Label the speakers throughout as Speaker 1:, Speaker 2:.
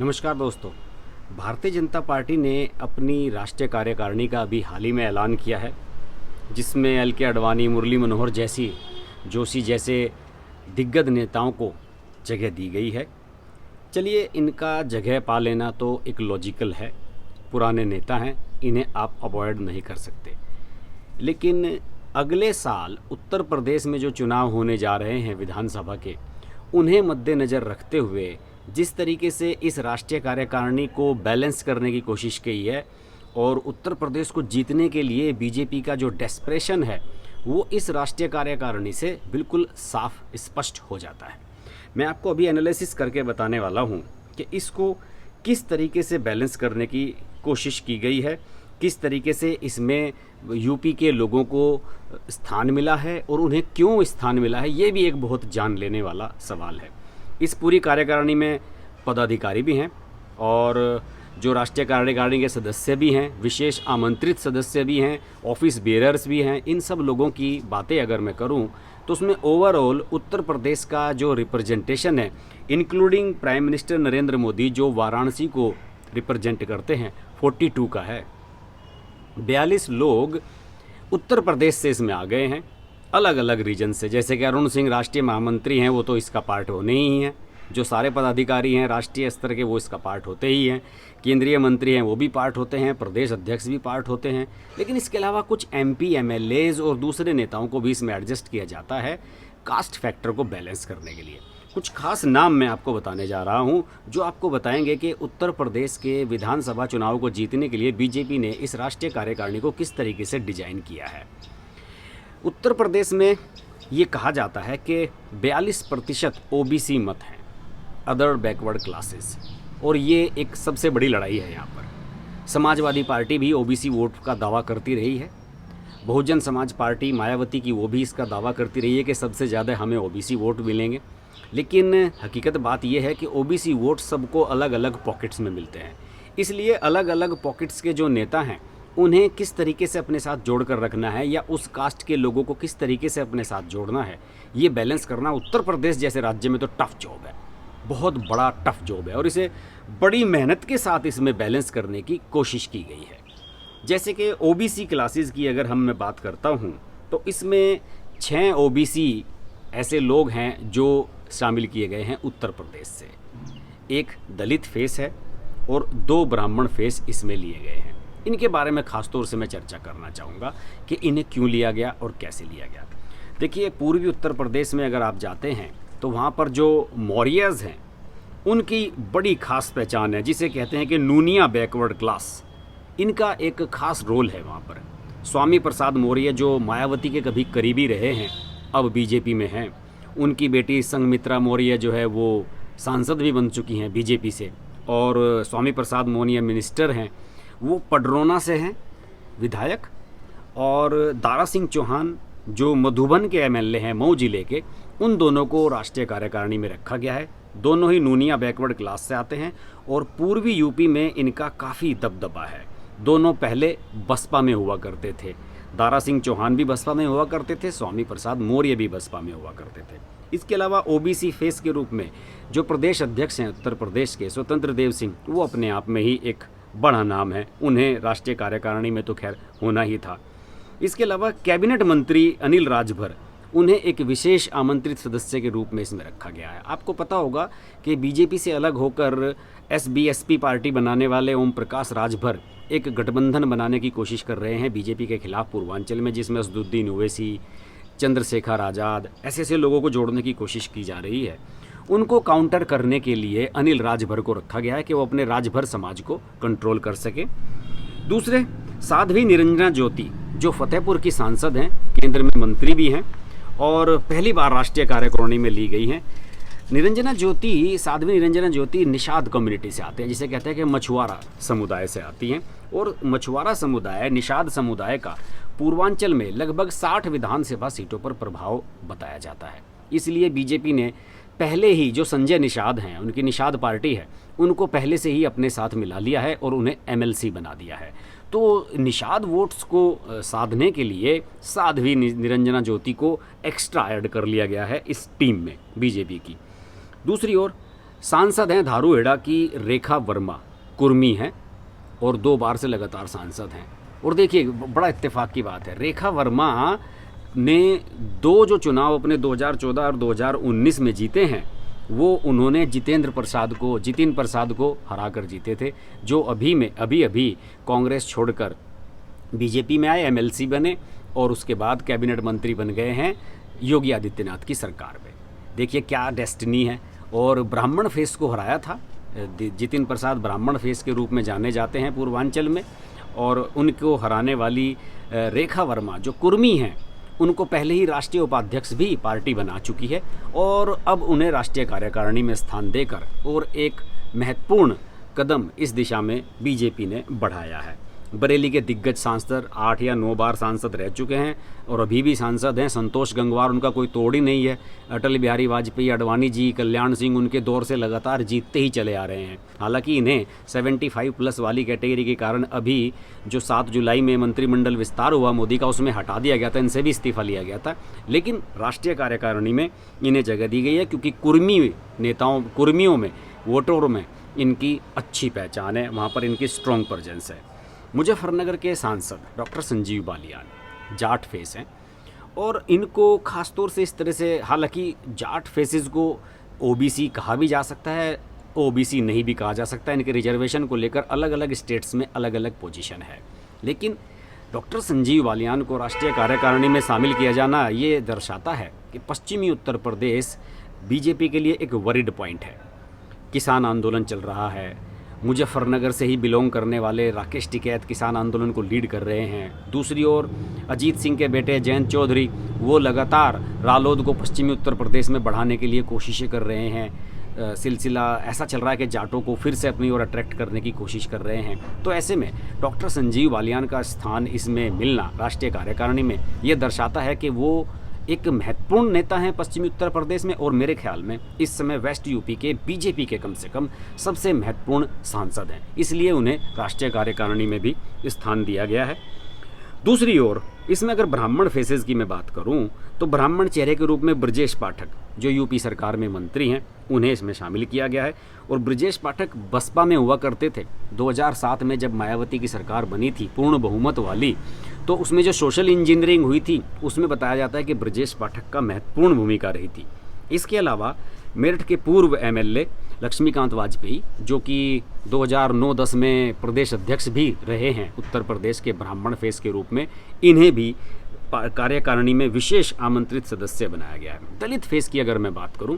Speaker 1: नमस्कार दोस्तों। भारतीय जनता पार्टी ने अपनी राष्ट्रीय कार्यकारिणी का अभी हाल ही में ऐलान किया है, जिसमें एल के अडवाणी, मुरली मनोहर जोशी जैसे दिग्गज नेताओं को जगह दी गई है। चलिए, इनका जगह पा लेना तो एक लॉजिकल है। पुराने नेता हैं, इन्हें आप अवॉइड नहीं कर सकते। लेकिन अगले साल उत्तर प्रदेश में जो चुनाव होने जा रहे हैं विधानसभा के, उन्हें मद्देनज़र रखते हुए जिस तरीके से इस राष्ट्रीय कार्यकारिणी को बैलेंस करने की कोशिश की है और उत्तर प्रदेश को जीतने के लिए बीजेपी का जो डेस्परेशन है वो इस राष्ट्रीय कार्यकारिणी से बिल्कुल साफ स्पष्ट हो जाता है। मैं आपको अभी एनालिसिस करके बताने वाला हूँ कि इसको किस तरीके से बैलेंस करने की कोशिश की गई है, किस तरीके से इसमें यूपी के लोगों को स्थान मिला है और उन्हें क्यों स्थान मिला है। ये भी एक बहुत जान लेने वाला सवाल है। इस पूरी कार्यकारिणी में पदाधिकारी भी हैं और जो राष्ट्रीय कार्यकारिणी के सदस्य भी हैं, विशेष आमंत्रित सदस्य भी हैं, ऑफिस बेयरर्स भी हैं। इन सब लोगों की बातें अगर मैं करूं तो उसमें ओवरऑल उत्तर प्रदेश का जो रिप्रेजेंटेशन है, including prime minister Narendra Modi जो वाराणसी को रिप्रेजेंट करते हैं, 42 का है। 42 लोग उत्तर प्रदेश से इसमें आ गए हैं, अलग अलग रीजन से। जैसे कि अरुण सिंह राष्ट्रीय महामंत्री हैं, वो तो इसका पार्ट होने ही हैं। जो सारे पदाधिकारी हैं राष्ट्रीय स्तर के, वो इसका पार्ट होते ही हैं। केंद्रीय मंत्री हैं, वो भी पार्ट होते हैं। प्रदेश अध्यक्ष भी पार्ट होते हैं। लेकिन इसके अलावा कुछ एमपी, एमएलएज और दूसरे नेताओं को भी इसमें एडजस्ट किया जाता है कास्ट फैक्टर को बैलेंस करने के लिए। कुछ खास नाम मैं आपको बताने जा रहा हूं, जो आपको बताएंगे कि उत्तर प्रदेश के विधानसभा चुनाव को जीतने के लिए बीजेपी ने इस राष्ट्रीय कार्यकारिणी को किस तरीके से डिजाइन किया है। उत्तर प्रदेश में ये कहा जाता है कि 42% ओबीसी मत हैं, अदर बैकवर्ड क्लासेस, और ये एक सबसे बड़ी लड़ाई है यहाँ पर। समाजवादी पार्टी भी ओबीसी वोट का दावा करती रही है। बहुजन समाज पार्टी मायावती की, वो भी इसका दावा करती रही है कि सबसे ज़्यादा हमें ओबीसी वोट मिलेंगे। लेकिन हकीकत बात यह है कि ओबीसी वोट सबको अलग अलग पॉकेट्स में मिलते हैं। इसलिए अलग अलग पॉकेट्स के जो नेता हैं, उन्हें किस तरीके से अपने साथ जोड़ कर रखना है या उस कास्ट के लोगों को किस तरीके से अपने साथ जोड़ना है, ये बैलेंस करना उत्तर प्रदेश जैसे राज्य में तो टफ जॉब है, बहुत बड़ा टफ जॉब है। और इसे बड़ी मेहनत के साथ इसमें बैलेंस करने की कोशिश की गई है। जैसे कि ओबीसी क्लासेस की अगर मैं बात करता हूँ तो इसमें 6 ओबीसी ऐसे लोग हैं जो शामिल किए गए हैं उत्तर प्रदेश से। एक दलित फेस है और 2 ब्राह्मण फेस इसमें लिए गए हैं। इनके बारे में ख़ास तौर से मैं चर्चा करना चाहूँगा कि इन्हें क्यों लिया गया और कैसे लिया गया। देखिए, पूर्वी उत्तर प्रदेश में अगर आप जाते हैं तो वहाँ पर जो मौर्यज़ हैं, उनकी बड़ी ख़ास पहचान है, जिसे कहते हैं कि नूनिया बैकवर्ड क्लास। इनका एक ख़ास रोल है वहाँ पर। स्वामी प्रसाद मौर्य जो मायावती के कभी करीबी रहे हैं, अब बीजेपी में हैं। उनकी बेटी संघमित्रा मौर्य जो है वो सांसद भी बन चुकी हैं बीजेपी से, और स्वामी प्रसाद मौर्य मिनिस्टर हैं, वो पडरौना से हैं विधायक। और दारा सिंह चौहान जो मधुबन के एमएलए हैं, मऊ जिले के, उन दोनों को राष्ट्रीय कार्यकारिणी में रखा गया है। दोनों ही नूनिया बैकवर्ड क्लास से आते हैं और पूर्वी यूपी में इनका काफ़ी दबदबा है। दोनों पहले बसपा में हुआ करते थे। दारा सिंह चौहान भी बसपा में हुआ करते थे, स्वामी प्रसाद मौर्य भी बसपा में हुआ करते थे। इसके अलावा ओबीसी फेस के रूप में जो प्रदेश अध्यक्ष हैं उत्तर प्रदेश के, स्वतंत्र देव सिंह, वो अपने आप में ही एक बड़ा नाम है। उन्हें राष्ट्रीय कार्यकारिणी में तो खैर होना ही था। इसके अलावा कैबिनेट मंत्री अनिल राजभर, उन्हें एक विशेष आमंत्रित सदस्य के रूप में इसमें रखा गया है। आपको पता होगा कि बीजेपी से अलग होकर एसबीएसपी पार्टी बनाने वाले ओम प्रकाश राजभर एक गठबंधन बनाने की कोशिश कर रहे हैं बीजेपी के खिलाफ पूर्वांचल में, जिसमें असदुद्दीन ओवैसी, चंद्रशेखर आज़ाद, ऐसे लोगों को जोड़ने की कोशिश की जा रही है। उनको काउंटर करने के लिए अनिल राजभर को रखा गया है कि वो अपने राजभर समाज को कंट्रोल कर सके। दूसरे, साध्वी निरंजना ज्योति जो फतेहपुर की सांसद हैं, केंद्र में मंत्री भी हैं और पहली बार राष्ट्रीय कार्यकारिणी में ली गई हैं। साध्वी निरंजना ज्योति निषाद कम्युनिटी से आते हैं, जिसे कहते हैं कि मछुआरा समुदाय से आती हैं। और मछुआरा समुदाय, निषाद समुदाय का पूर्वांचल में लगभग 60 विधानसभा सीटों पर प्रभाव बताया जाता है। इसलिए बीजेपी ने पहले ही जो संजय निषाद हैं, उनकी निषाद पार्टी है, उनको पहले से ही अपने साथ मिला लिया है और उन्हें एमएलसी बना दिया है। तो निषाद वोट्स को साधने के लिए साध्वी निरंजना ज्योति को एक्स्ट्रा ऐड कर लिया गया है इस टीम में बीजेपी की। दूसरी ओर सांसद हैं धारूहेड़ा की रेखा वर्मा, कुर्मी हैं और 2 बार से लगातार सांसद हैं। और देखिए बड़ा इत्तेफाक की बात है, रेखा वर्मा ने 2 जो चुनाव अपने 2014 और 2019 में जीते हैं वो उन्होंने जितेंद्र प्रसाद को हरा कर जीते थे, जो अभी कांग्रेस छोड़कर बीजेपी में आए, एमएलसी बने और उसके बाद कैबिनेट मंत्री बन गए हैं योगी आदित्यनाथ की सरकार में। देखिए क्या डेस्टिनी है। और ब्राह्मण फेस को हराया था, जितिन प्रसाद ब्राह्मण फेस के रूप में जाने जाते हैं पूर्वांचल में, और उनको हराने वाली रेखा वर्मा जो कुर्मी हैं उनको पहले ही राष्ट्रीय उपाध्यक्ष भी पार्टी बना चुकी है और अब उन्हें राष्ट्रीय कार्यकारिणी में स्थान देकर और एक महत्वपूर्ण कदम इस दिशा में बीजेपी ने बढ़ाया है। बरेली के दिग्गज सांसद 8 या 9 बार सांसद रह चुके हैं और अभी भी सांसद हैं। संतोष गंगवार उनका कोई तोड़ ही नहीं है। अटल बिहारी वाजपेयी, अडवाणी जी, कल्याण सिंह उनके दौर से लगातार जीतते ही चले आ रहे हैं। हालांकि इन्हें 75+ वाली कैटेगरी के कारण अभी जो 7 जुलाई में मंत्रिमंडल विस्तार हुआ मोदी का, उसमें हटा दिया गया था, इनसे भी इस्तीफा लिया गया था। लेकिन राष्ट्रीय कार्यकारिणी में इन्हें जगह दी गई है क्योंकि कुर्मियों में, वोटरों में इनकी अच्छी पहचान है, वहाँ पर इनकी स्ट्रॉन्ग प्रेजेंस है। मुजफ्फरनगर के सांसद डॉक्टर संजीव बालियान जाट फेस हैं और इनको खासतौर से इस तरह से, हालांकि जाट फेसेस को ओबीसी कहा भी जा सकता है, ओबीसी नहीं भी कहा जा सकता है। इनके रिजर्वेशन को लेकर अलग अलग स्टेट्स में अलग अलग पोजीशन है, लेकिन डॉक्टर संजीव बालियान को राष्ट्रीय कार्यकारिणी में शामिल किया जाना ये दर्शाता है कि पश्चिमी उत्तर प्रदेश बीजेपी के लिए एक वरीड पॉइंट है। किसान आंदोलन चल रहा है, मुजफ्फरनगर से ही बिलोंग करने वाले राकेश टिकैत किसान आंदोलन को लीड कर रहे हैं। दूसरी ओर अजीत सिंह के बेटे जयंत चौधरी वो लगातार रालोद को पश्चिमी उत्तर प्रदेश में बढ़ाने के लिए कोशिशें कर रहे हैं। सिलसिला ऐसा चल रहा है कि जाटों को फिर से अपनी ओर अट्रैक्ट करने की कोशिश कर रहे हैं। तो ऐसे में डॉक्टर संजीव बालियान का स्थान इसमें मिलना राष्ट्रीय कार्यकारिणी में ये दर्शाता है कि वो एक महत्वपूर्ण नेता हैं पश्चिमी उत्तर प्रदेश में, और मेरे ख्याल में इस समय वेस्ट यूपी के बीजेपी के कम से कम सबसे महत्वपूर्ण सांसद हैं, इसलिए उन्हें राष्ट्रीय कार्यकारिणी में भी स्थान दिया गया है। दूसरी ओर इसमें अगर ब्राह्मण फेसेस की मैं बात करूं तो ब्राह्मण चेहरे के रूप में ब्रजेश पाठक जो यूपी सरकार में मंत्री हैं उन्हें इसमें शामिल किया गया है। और ब्रजेश पाठक बसपा में हुआ करते थे। 2007 में जब मायावती की सरकार बनी थी पूर्ण बहुमत वाली, तो उसमें जो सोशल इंजीनियरिंग हुई थी उसमें बताया जाता है कि ब्रजेश पाठक का महत्वपूर्ण भूमिका रही थी। इसके अलावा मेरठ के पूर्व एमएलए लक्ष्मीकांत वाजपेयी जो कि 2009-10 में प्रदेश अध्यक्ष भी रहे हैं उत्तर प्रदेश के ब्राह्मण फेस के रूप में, इन्हें भी कार्यकारिणी में विशेष आमंत्रित सदस्य बनाया गया है। दलित फेस की अगर मैं बात करूं,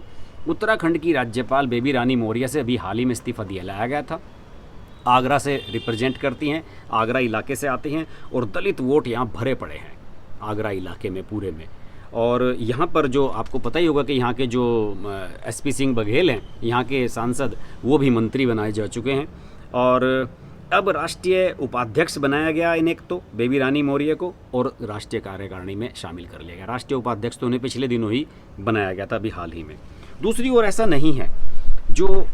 Speaker 1: उत्तराखंड की राज्यपाल बेबी रानी मौर्य से अभी हाल ही में इस्तीफा दिलाया गया था। आगरा से रिप्रेजेंट करती हैं, आगरा इलाके से आती हैं और दलित वोट यहाँ भरे पड़े हैं आगरा इलाके में पूरे में। और यहाँ पर जो आपको पता ही होगा कि यहाँ के जो एसपी सिंह बघेल हैं यहाँ के सांसद, वो भी मंत्री बनाए जा चुके हैं। और अब राष्ट्रीय उपाध्यक्ष बनाया गया इन्हें तो बेबी रानी मौर्य को, और राष्ट्रीय कार्यकारिणी में शामिल कर लिया गया। राष्ट्रीय उपाध्यक्ष तो उन्हें पिछले दिनों ही बनाया गया था, अभी हाल ही में। दूसरी ओर ऐसा नहीं है, जो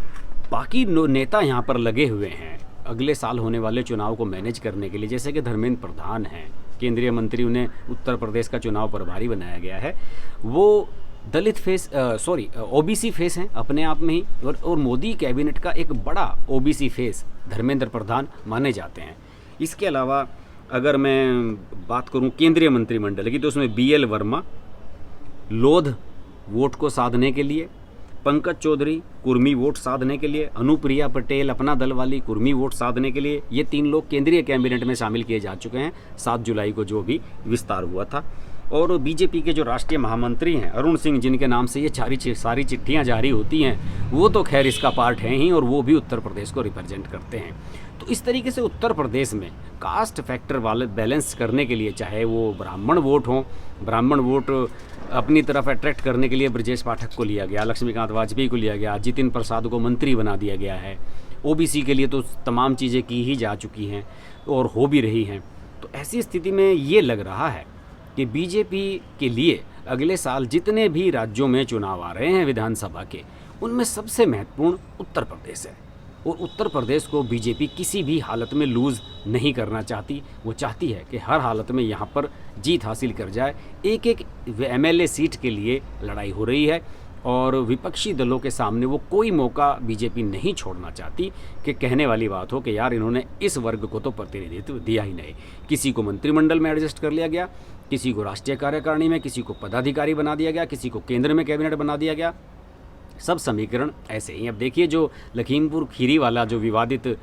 Speaker 1: बाकी नेता यहाँ पर लगे हुए हैं अगले साल होने वाले चुनाव को मैनेज करने के लिए, जैसे कि धर्मेंद्र प्रधान हैं, केंद्रीय मंत्री, उन्हें उत्तर प्रदेश का चुनाव प्रभारी बनाया गया है। वो दलित फेस ओबीसी फेस हैं अपने आप में ही, और मोदी कैबिनेट का एक बड़ा ओबीसी फेस धर्मेंद्र प्रधान माने जाते हैं। इसके अलावा अगर मैं बात करूं केंद्रीय मंत्रिमंडल की, तो उसमें बीएल वर्मा लोध वोट को साधने के लिए, पंकज चौधरी कुर्मी वोट साधने के लिए, अनुप्रिया पटेल अपना दल वाली कुर्मी वोट साधने के लिए, ये 3 लोग केंद्रीय कैबिनेट में शामिल किए जा चुके हैं 7 जुलाई को जो भी विस्तार हुआ था। और बीजेपी के जो राष्ट्रीय महामंत्री हैं अरुण सिंह, जिनके नाम से ये सारी चिट्ठियां जारी होती हैं, वो तो खैर इसका पार्ट हैं ही, और वो भी उत्तर प्रदेश को रिप्रेजेंट करते हैं। तो इस तरीके से उत्तर प्रदेश में कास्ट फैक्टर वाले बैलेंस करने के लिए, चाहे वो ब्राह्मण वोट हों, ब्राह्मण वोट अपनी तरफ अट्रैक्ट करने के लिए ब्रजेश पाठक को लिया गया, लक्ष्मीकांत वाजपेयी को लिया गया, जितिन प्रसाद को मंत्री बना दिया गया है। ओबीसी के लिए तो तमाम चीज़ें की ही जा चुकी हैं और हो भी रही हैं। तो ऐसी स्थिति में ये लग रहा है कि बीजेपी के लिए अगले साल जितने भी राज्यों में चुनाव आ रहे हैं विधानसभा के, उनमें सबसे महत्वपूर्ण उत्तर प्रदेश है। और उत्तर प्रदेश को बीजेपी किसी भी हालत में लूज़ नहीं करना चाहती। वो चाहती है कि हर हालत में यहाँ पर जीत हासिल कर जाए। एक एक एमएलए सीट के लिए लड़ाई हो रही है। और विपक्षी दलों के सामने वो कोई मौका बीजेपी नहीं छोड़ना चाहती कि कहने वाली बात हो कि यार इन्होंने इस वर्ग को तो प्रतिनिधित्व दिया ही नहीं। किसी को मंत्रिमंडल में एडजस्ट कर लिया गया, किसी को राष्ट्रीय कार्यकारिणी में, किसी को पदाधिकारी बना दिया गया, किसी को केंद्र में कैबिनेट बना दिया गया। सब समीकरण ऐसे ही। अब देखिए जो लखीमपुर खीरी वाला जो विवादित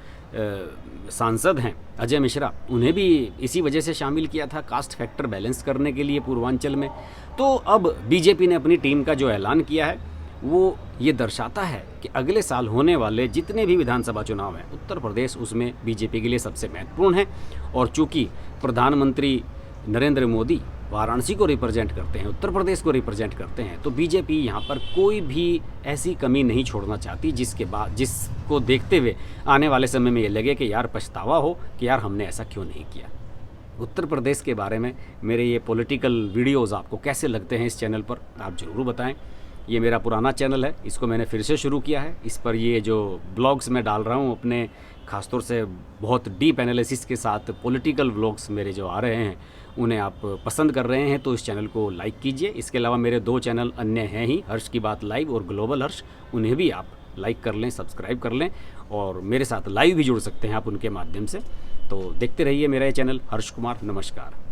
Speaker 1: सांसद हैं अजय मिश्रा, उन्हें भी इसी वजह से शामिल किया था कास्ट फैक्टर बैलेंस करने के लिए पूर्वांचल में। तो अब बीजेपी ने अपनी टीम का जो ऐलान किया है वो ये दर्शाता है कि अगले साल होने वाले जितने भी विधानसभा चुनाव हैं उत्तर प्रदेश उसमें बीजेपी के लिए सबसे महत्वपूर्ण है। और चूँकि प्रधानमंत्री नरेंद्र मोदी वाराणसी को रिप्रेजेंट करते हैं, उत्तर प्रदेश को रिप्रेजेंट करते हैं, तो बीजेपी यहाँ पर कोई भी ऐसी कमी नहीं छोड़ना चाहती जिसको देखते हुए आने वाले समय में ये लगे कि यार पछतावा हो कि यार हमने ऐसा क्यों नहीं किया। उत्तर प्रदेश के बारे में मेरे ये पॉलिटिकल वीडियोस आपको कैसे लगते हैं इस चैनल पर आप ज़रूर बताएं। ये मेरा पुराना चैनल है, इसको मैंने फिर से शुरू किया है। इस पर ये जो ब्लॉग्स मैं डाल रहा हूँ अपने, ख़ासतौर से बहुत डीप एनालिसिस के साथ पॉलिटिकल व्लॉग्स मेरे जो आ रहे हैं उन्हें आप पसंद कर रहे हैं तो इस चैनल को लाइक कीजिए। इसके अलावा मेरे 2 चैनल अन्य हैं ही, हर्ष की बात लाइव और ग्लोबल हर्ष, उन्हें भी आप लाइक कर लें, सब्सक्राइब कर लें और मेरे साथ लाइव भी जुड़ सकते हैं आप उनके माध्यम से। तो देखते रहिए मेरा ये चैनल हर्ष कुमार। नमस्कार।